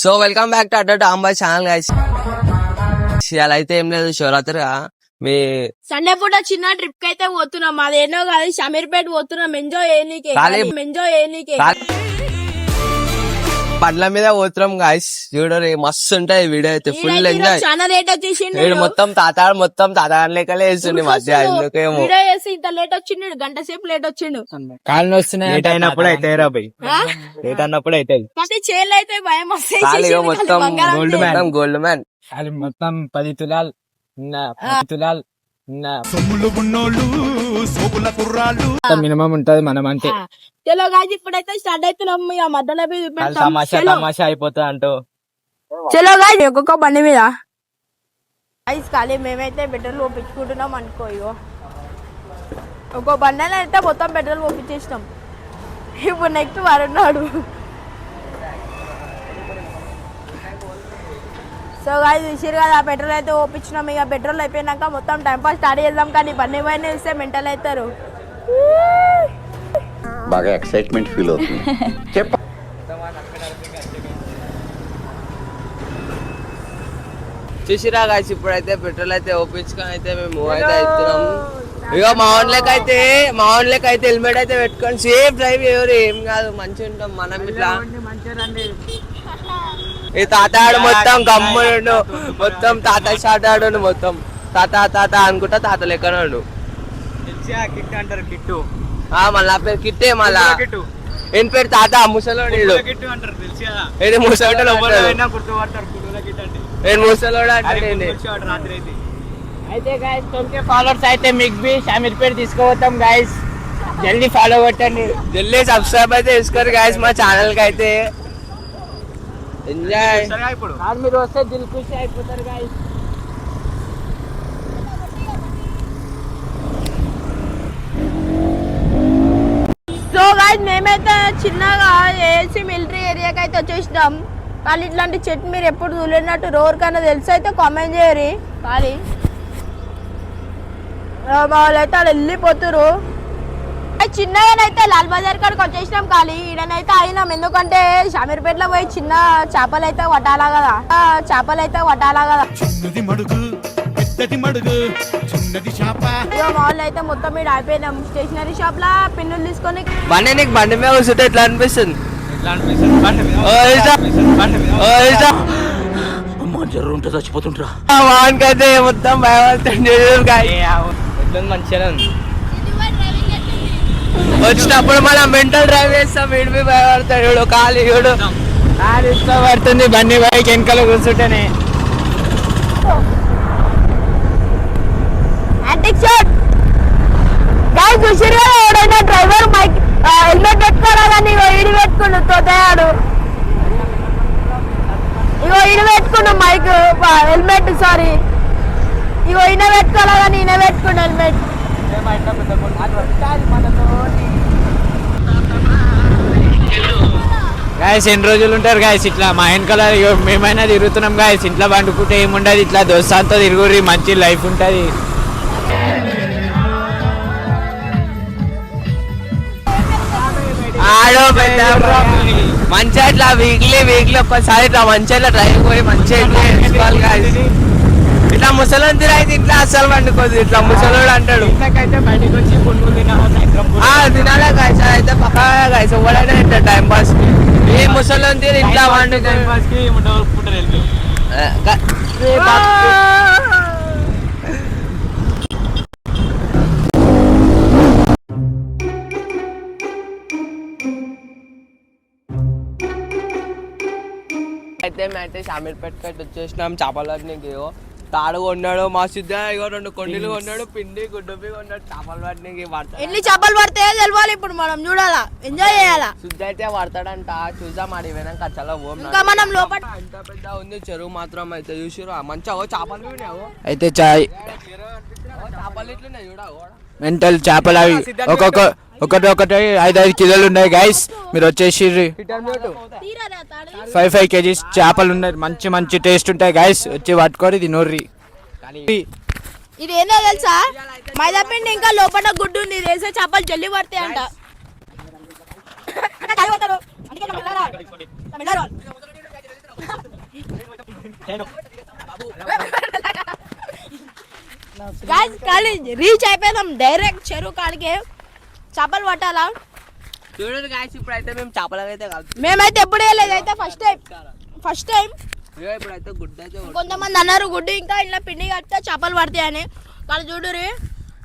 So welcome back to అడ్డర్ tomboy channel guys. ఇవాళ అయితే ఏం లేదు, శివరాత్రిగా మీ సండే పూట చిన్న ట్రిప్ కి అయితే పోతున్నాం. అదేనో కాదు, షమీర్పేట పోతున్నాం. ఎంజాయ్ చేయనీకే బండ్ల మీద పోతున్నాం గాయస్. చూడరు మస్తు ఉంటాయి వీడియో అయితే, ఫుల్ ఎంజాయ్. చాలా రేట్ వచ్చేసిండు. మొత్తం తాత లెక్కలే వేస్తుండే మధ్య. ఎందుకేమో వీడియో చేసి ఇంత లేట్ వచ్చిండు, గంట సేపు లేట్ వచ్చిండు. కాళ్ళు వస్తున్నాయి. లేట్ అయినప్పుడు అయితే లేట్ అన్నప్పుడు అయితే ఫస్ట్ చేయాలి అయితే భయం వస్తాయి. మొత్తం గోల్డ్ మ్యాన్ మొత్తం 10 తులాలు మినిమం ఉంటది మనం అంటే. చలో గాయ్స్, ఇప్పుడైతే స్టార్ట్ అవుతున్నాం. ఇక మధ్యలో తమాషా అయిపోతుంది అంటూ. చలో గాయ్స్, ఒక్కొక్క బండి మీద గాయ్స్ ఖాళీ మేమైతే పెట్రోల్ పోపించుకుంటున్నాం అనుకో. ఇగో ఒక్కో బండి అయితే మొత్తం పెట్రోల్ పోపించేసినాం. ఇప్పుడు నెక్స్ట్ వారున్నాడు. సో గాయ్స్ చూసిరు కదా, పెట్రోల్ అయితే ఓపించినాం. ఇక పెట్రోల్ అయిపోయినాక మొత్తం టైం పాస్ స్టార్ట్ చేద్దాం. కానీ బండి పైన ఇస్తే మెంటల్ అవుతారు. బాగా ఎక్సైట్మెంట్ ఫీల్ అవుతుంది. చూసిరా గాయస్, ఇప్పుడైతే పెట్రోల్ అయితే ఓపించుకొని అయితే మేము మూవ్ అయితే అవుతున్నాం. ఇక మా ఓన్లకైతే హెల్మెట్ అయితే పెట్టుకొని సేఫ్ డ్రైవ్ ఎవరు ఏం కాదు, మంచిగా ఉంటాం మనం. ఇట్లా ఈ తాత ఆడు మొత్తం గమ్ముడు, మొత్తం తాత షాట్ ఆడు, మొత్తం తాత అనుకుంటా తాత లెక్కనాడు. మళ్ళా పేరు కిట్టే, మళ్ళా ఏం పేరు తాత ముసలోడు. ముసలోడు అయితే గాయస్ 20K ఫాలోవర్స్ అయితే మీకు బి షమీర్పేట తీసుకుపోతాం గాయస్. జల్దీ ఫాలో కొట్టండి, జల్దీ సబ్స్క్రైబ్ అయితే చేసుకోరు గాయస్ మా ఛానల్ కి. అయితే ఎంజాయ్. మీరు వస్తే దిల్ ఖుషి అయిపోతారు గాయస్. సో గాయ్స్, మేమైతే చిన్నగా ఏసీ మిలిటరీ ఏరియాకి అయితే వచ్చేసినాం. కానీ ఇట్లాంటి చెట్టు మీరు ఎప్పుడు చూడలేనట్టు ఎవరికైనా తెలిసి అయితే కామెంట్ చేయరు. కానీ వాళ్ళైతే వాళ్ళు వెళ్ళిపోతారు. చిన్నగానైతే లాల్ బజార్ కాడికి వచ్చేసినాం. ఖాళీ ఈడనైతే అయినాం, ఎందుకంటే షమీర్పేటలో పోయి చిన్న చేపలు అయితే పట్టాలా కదా. వాళ్ళు అయితే మొత్తం మీద అయిపోయినాం. స్టేషనరీ షాప్ లా పిన్నులు తీసుకొని బండి మీద కూర్చుంటే ఎట్లా అనిపిస్తుంది? చచ్చిపోతుంటా వానికైతే మొత్తం భయపడుతుంది. మంచిగా వచ్చినప్పుడు మనం మెంటల్ డ్రైవ్ చేస్తాం, వీడి మీద భయపడతాడు. ఖాళీ పడుతుంది బండి బైక్ వెనకాల కూర్చుంటేనే. ఎవడైనా డ్రైవర్ బైక్ హెల్మెట్ పెట్టుకోరా కానీ ఈడు పెట్టుకుండు తోతాడు. ఇగో ఈయన పెట్టుకుండు మైక్ హెల్మెట్, సారీ ఇగో ఈయన పెట్టుకోరా కానీ ఈయన పెట్టుకుండు హెల్మెట్. గాయస్ ఎన్ని రోజులు ఉంటారు గాయస్ ఇట్లా మా వెనకాల? మేమైనా తిరుగుతున్నాం గాయస్. ఇంట్లో పండుకుంటే ఏముండదు, ఇట్లా దోస్తాంతో తిరుగురి, మంచి లైఫ్ ఉంటుంది. మంచిగా ఇట్లా వీక్లీ ఒక్కసారి ఇట్లా మంచిగా డ్రైవ్ పోయి మంచిగా ఇట్లా ముసలోని తిరైతే ఇట్లా అస్సలు పండుకోదు. ఇట్లా ముసలోడు అంటాడు తినాలా గాయస్, అయితే పక్కా గాయస్ ఎవడైనా తింటాడు టైం పాస్. ఈ ముసలోని తిని ఇట్లా వండుకో. అయితే మేమైతే షమీర్పేట వచ్చేసినాం. చేపలు పట్టినకి తాడు కొన్నాడు మా సిద్ధ, ఇగో 2 కొండలు కొన్నాడు, పిండి గుడ్డుపి కొన్నాడు. చేపలు పట్టినకి ఎన్ని చేపలు పడతాయో తెలియాలి. ఇప్పుడు మనం చూడాలా, ఎంజాయ్ చేయాలా. శుద్ధ అయితే పడతాడంట, చూద్దాం. ఆడి పోయినాక చలో ఇంకా మనం లోపల. ఎంత పెద్ద ఉంది చెరువు మాత్రం అయితే చూసిరు మంచిగా. చేపలు అయితే చాయ్ చేపలు ఇట్లున్నాయి చూడ. మెంటల్ చేపలు అవి ఒకటి 5 కిలోలు ఉన్నాయి గైస్. మీరు వచ్చేసి 5 kgs చేపలు ఉన్నాయి, మంచి టేస్ట్ ఉంటాయి గైస్. వచ్చి పట్టుకొని తినోర్రి. ఇది ఏందో తెలుసా, మైదా పిండి ఇంకా లోపల గుడ్డు ఉంది. ఇది వేసే చేపలు జల్లి పడతాయి అంట. గాయ్స్ ఖాళీ రీచ్ అయిపోయాం డైరెక్ట్ చెరువు కాడికి చేపలు పట్టాలా చూడండి గాయస్ ఇప్పుడైతే మేము చేపలకైతే కలుపుతాం. మేమైతే ఎప్పుడు వేయలేదు అయితే ఫస్ట్ టైం ఇప్పుడైతే గుడ్డ అయితే కొంతమంది అన్నారు గుడ్డు ఇంకా ఇలా పిండి కడితే చేపలు పడతాయని వాళ్ళు చూడురి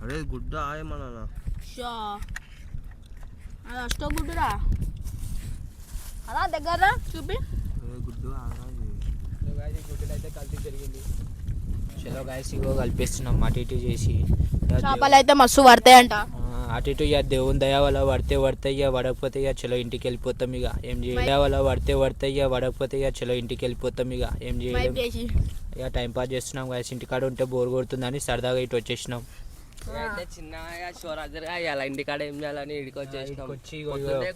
అరే గుడ్డ ఆయమన్నా అది అష్టో గుడ్డురా అలా దగ్గర చూపి గుడ్డు అయితే కలిపి జరిగింది. చలో గాయస్ ఇగో కలిపిస్తున్నాం అటు ఇటు చేసి. చేపలు అయితే మస్తు పడతాయంట. అటు ఇటు ఇక దేవుని దయ వల్ల పడితే ఇక పడకపోతే ఇక చలో ఇంటికి వెళ్ళిపోతాం ఇక ఏం చేయాలి. దయ వల్ల పడితే ఇక పడకపోతే ఇక చలో ఇంటికి వెళ్ళిపోతాం ఇక ఏం చేయాలి. ఇక టైం పాస్ చేస్తున్నాం గాయస్. ఇంటికాడ ఉంటే బోర్ కొడుతుందని సరదాగా ఇటు వచ్చేసినాం. అయితే చిన్నగా శివరాత్రిగా అలా ఇంటికాడ ఏం చేయాలని ఇడికి వచ్చేసినాం.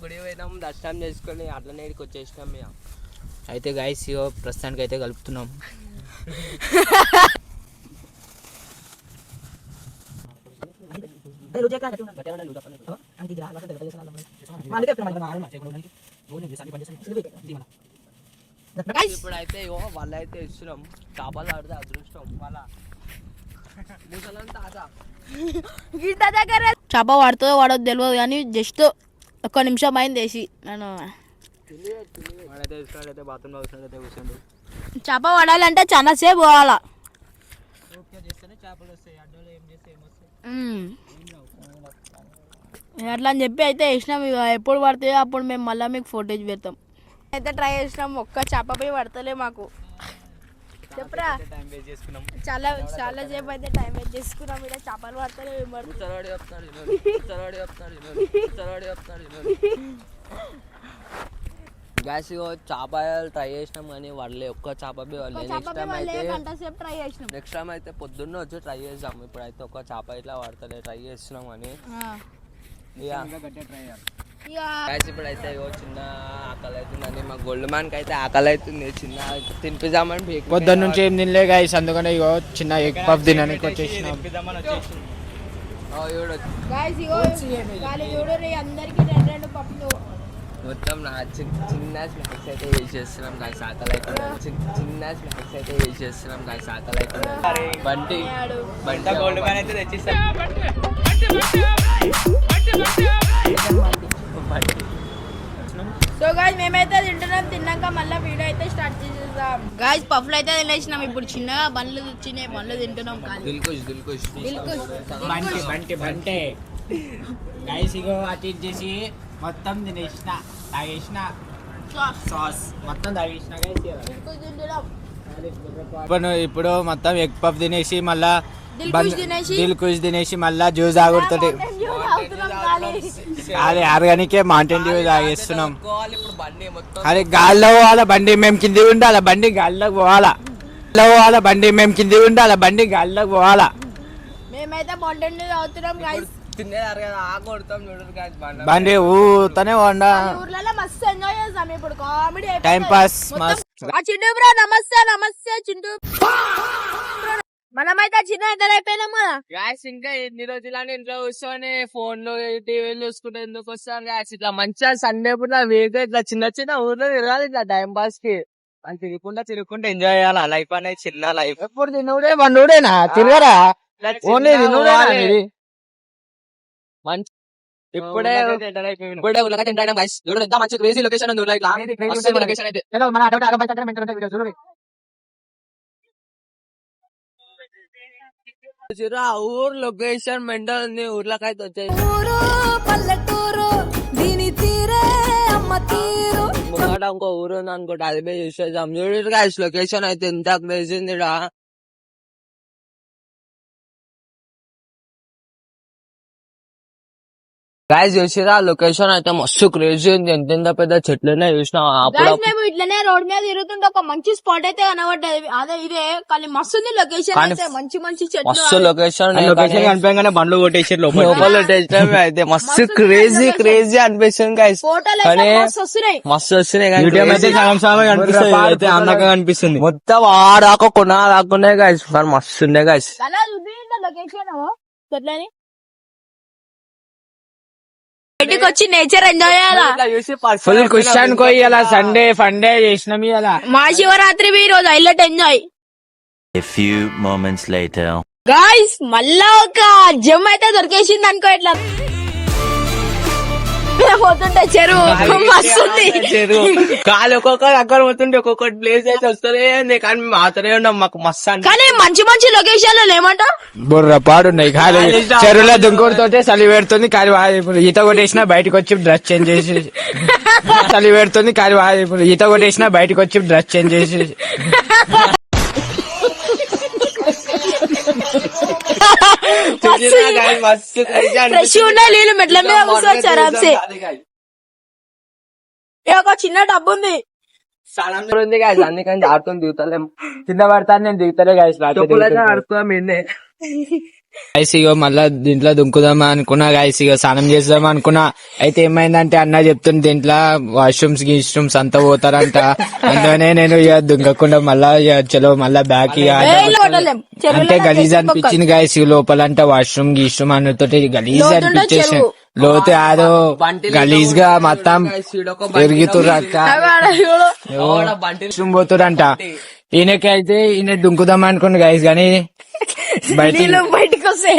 గుడి పోయినాం దర్శనం చేసుకొని అట్లనే ఇడికి వచ్చేసినాం ఇక. అయితే గాయస్ ఇగో ప్రస్తుతానికి అయితే కలుపుతున్నాం. ఇప్పుడైతే ఇగో వాళ్ళైతే ఇస్తున్నాం చేపలు ఆడితే అదృష్టం వాళ్ళ దగ్గర చేప పడుతుందో పడదో తెలియదు కానీ జస్ట్ ఒక్క నిమిషం అయింది వేసి నేను చేప పడాలంటే చాలా సేపు పోవాలా. అట్లా అని చెప్పి అయితే వేసినాం ఇక ఎప్పుడు పడతాయో అప్పుడు మేము మళ్ళీ మీకు ఫోటేజ్ పెడతాం. అయితే ట్రై చేసినాం ఒక్క చేప పోయి పడతలే మాకు. చెప్పరా చాలా చాలా సేపు అయితే టైం వేస్ట్ చేసుకున్నాం. ఇక్కడ చేపలు పడతలే గ్యాస్ చేపలు ట్రై చేసినాం కానీ వాళ్ళే ఒక్క చేప వాళ్ళు నెక్స్ట్ టైం అయితే పొద్దున్న వచ్చి ట్రై చేద్దాం. ఇప్పుడైతే ఒక్క చేప ఇట్లా పడతలే ట్రై చేస్తున్నాం అని గ్యాస్. ఇప్పుడైతే చిన్న ఆకలి అవుతుందని మా గోల్డ్ మ్యాన్ కి అయితే ఆకలి అవుతుంది. చిన్న తినిపిద్దామని పొద్దున్న నుంచి ఏం తినలే గాయస్. అందుకనే ఇగో చిన్న ఎగ్ పఫ్ తినడానికి వచ్చేసినాం. మొత్తం నా చిన్న స్నాక్స్ అయితే యూజ్ చేస్తున్నాం. నాకు ఆకలి అవుతుంది. చిన్న స్నాక్స్ అయితే యూజ్ చేస్తున్నాం. నాకు ఆకలి అవుతుంది. బంటి గోల్డ్ మ్యాన్ అయితే తెచ్చిస్తాం. సో గాయ్స్ మేమైతే తిన్నాక మళ్ళీ వీడియో అయితే స్టార్ట్ చేసేద్దాం. గాయ్స్ పఫ్లు అయితే తినేసినాం. ఇప్పుడు చిన్నగా బండ్లు వచ్చినాయి బండ్లు తింటున్నాం. బంటే గాయస్ ఇగో అటు ఇటు చేసి మొత్తం తినేసిన తాగేసిన సాస్ మొత్తం తాగేసిన ఇప్పుడు మొత్తం ఎగ్ పఫ్ తినేసి మళ్ళా దిల్ కుష్ తినేసి మళ్ళా జ్యూస్ తాగుతుంది. అదే ఆర్గానికే మౌంటైన్ డ్యూ తాగేస్తున్నాం. అదే గాల్లో పోవాలా బండి మేము కింది ఉండాలి. బండి గాల్లోకి పోవాలా. బండి మేము కింది ఉండాలి. బండి గాల్లోకి పోవాలా. మేమైతే మౌంటైన్ డ్యూ తాగుతున్నాం గాయ్స్. బండి ఊతనే ఉండా ఊర్లలో మస్తు ఎంజాయ్ చేస్తాం. ఇప్పుడు comedy time pass Chintu bro నమస్తే చింటూ. మనమైతే చిన్న ఇద్దరు అయిపోయినాం కదా గ్యాస్. ఇంకా ఎన్ని రోజులని ఇంట్లో కూర్చొని ఫోన్ లో టీవీలు చూసుకుంటే ఎందుకు వస్తాం గ్యాస్. ఇట్లా మంచిగా సండే పూట వేగా ఇట్లా చిన్న చిన్న ఊర్లో తిరగాలి ఇట్లా టైం పాస్ కి. అని తిరుగుకుంటా ఎంజాయ్ చేయాలి. లైఫ్ అనేది చిన్న లైఫ్. ఎప్పుడు తినుడే బండుడేనా తిరగరా ఓన్లీ తినుడేనా మంచి ఇప్పుడే ఉల్లకట్ట ఎంటర్ అయినాం గైస్. చూడండి ఎంత మంచి క్రేజీ లొకేషన్ ఉంది. లొకేషన్ అయితే ఊరు లొకేషన్ మెంటల్ ఉంది. ఊర్లకైతే వచ్చేసి ముంగట ఇంకో ఊరు ఉంది అనుకోండి. అది పోయి చూసేద్దాం. చూడండి గైస్ లొకేషన్ అయితే ఎంత క్రేజీ ఉంది. గాయస్ చూసిరా లొకేషన్ అయితే మస్తు క్రేజీ ఉంది. ఎంత పెద్ద చెట్లనే చూసినా. మేము ఇట్లనే రోడ్ మీద తిరుగుతుంటే ఒక మంచి స్పాట్ అయితే కనబడ్డది. అదే ఇదే కానీ మస్తు ఉంది లొకేషన్ అయితే. మంచి చెట్లు మస్తు లొకేషన్ కనిపించగానే బండ్లు కొట్టేసి లోపల అయితే మస్తు క్రేజీ అనిపిస్తుంది గైస్. ఫోటోలు మస్తు వస్తున్నాయి కనిపిస్తుంది. మొత్తం ఆడాక కొనాలనుకునే గైస్. కానీ మస్తు ఉండే గైస్. లొకేషన్ చెట్లని బయటికి వచ్చి నేచర్ ఎంజాయ్ చేయాలా. ఇట్లా చూసి ఫుల్ ఖుషి అనుకో ఇలా సండే ఫండే చేసినాం ఇలా. మహాశివరాత్రి ఈ రోజు highlight enjoy. A few moments later. Guys మళ్ళా ఒక జమ్ అయితే దొరికేసింది అనుకో. ఇట్లా పోతుంటే చెరువు మస్తుంది. కాలు ఒక్కొక్కరు అక్కడ పోతుంటే ఒక్కొక్కటి ప్లేస్ అయితే వస్తలే కానీ మేము మాత్రమే ఉన్నాం. మాకు మస్తు అంటే కానీ మంచి మంచి లొకేషన్ ఏమంటావు. బుర్ర పాడున్నాయి ఖాళీ చెరువులో దుంకుడుతోటే చలి పెడుతుంది. కానీ ఇప్పుడు ఈత కొట్టేసినా బయటకు వచ్చి డ్రెస్ చేంజ్ చేసి చలి పెడుతుంది. కానీ ఇప్పుడు ఈత కొట్టేసినా బయటకు వచ్చి డ్రెస్ చేంజ్ చేసి మస్తు ఫ్రెష్ ఉన్నాయి నీళ్ళు మెట్ల మీద కూర్చోవచ్చు ఆరామ్సే. ఒక చిన్న డబ్బు ఉంది. ఉంది గాయస్ అందుకని ఆడుతుంది దిగుతలేం. కింద పడతాను నేను దిగుతలే ఆడుతాం గైస్ ఇగో మళ్ళా దీంట్లో దుంకుదామా అనుకున్నా. గైస్ ఇగో స్నానం చేద్దామా అనుకున్నా. అయితే ఏమైందంటే అన్న చెప్తుంది దీంట్లో వాష్రూమ్స్ గిష్రూమ్స్ అంతా పోతారంట. అందుకనే నేను ఇక దుంకకుండా మళ్ళా చలో మళ్ళా బ్యాక్ ఇక అంటే గలీజ్ అనిపించింది. గైస్ లోపల అంటే వాష్రూమ్ గిష్రూమ్ అన్నతోటి గలీజ్ అనిపించేసి లోతు ఆదో గలీజ్ గా మొత్తం పెరుగుతురంట వాష్రూమ్ పోతురంట. ఈయనకి అయితే ఈయన దుంకుదాం అనుకోండి గైస్ కానీ బయటకు వస్తే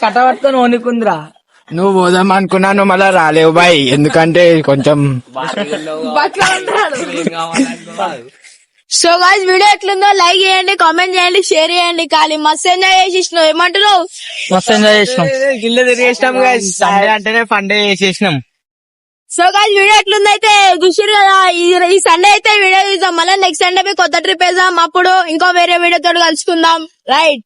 కట్టబట్టుకొని వణుకుందిరా. నువ్వు పోదాం అనుకున్నాను మళ్ళా రాలేవు బాయ్. ఎందుకంటే కొంచెం సో గాయ్స్ వీడియో ఎట్లుందో లైక్ చేయండి, కామెంట్ చేయండి, షేర్ చేయండి. ఖాళీ మస్తు ఎంజాయ్ చేసేసినావు. ఏమంటున్నావు? మస్తు ఎంజాయ్ చేసినాం. గిల్లె తిరిగేసినాం గైస్. సండే అంటేనే ఫండే చేసేసినాం. సో గాయ్స్ వీడియో ఎట్లుంది అయితే చూసిరు కదా. ఈ సండే అయితే వీడియో చూద్దాం. మళ్ళీ నెక్స్ట్ సండే కొత్త ట్రిప్ వేద్దాం. అప్పుడు ఇంకో వేరే వీడియో తోటి కలుసుకుందాం. రైట్.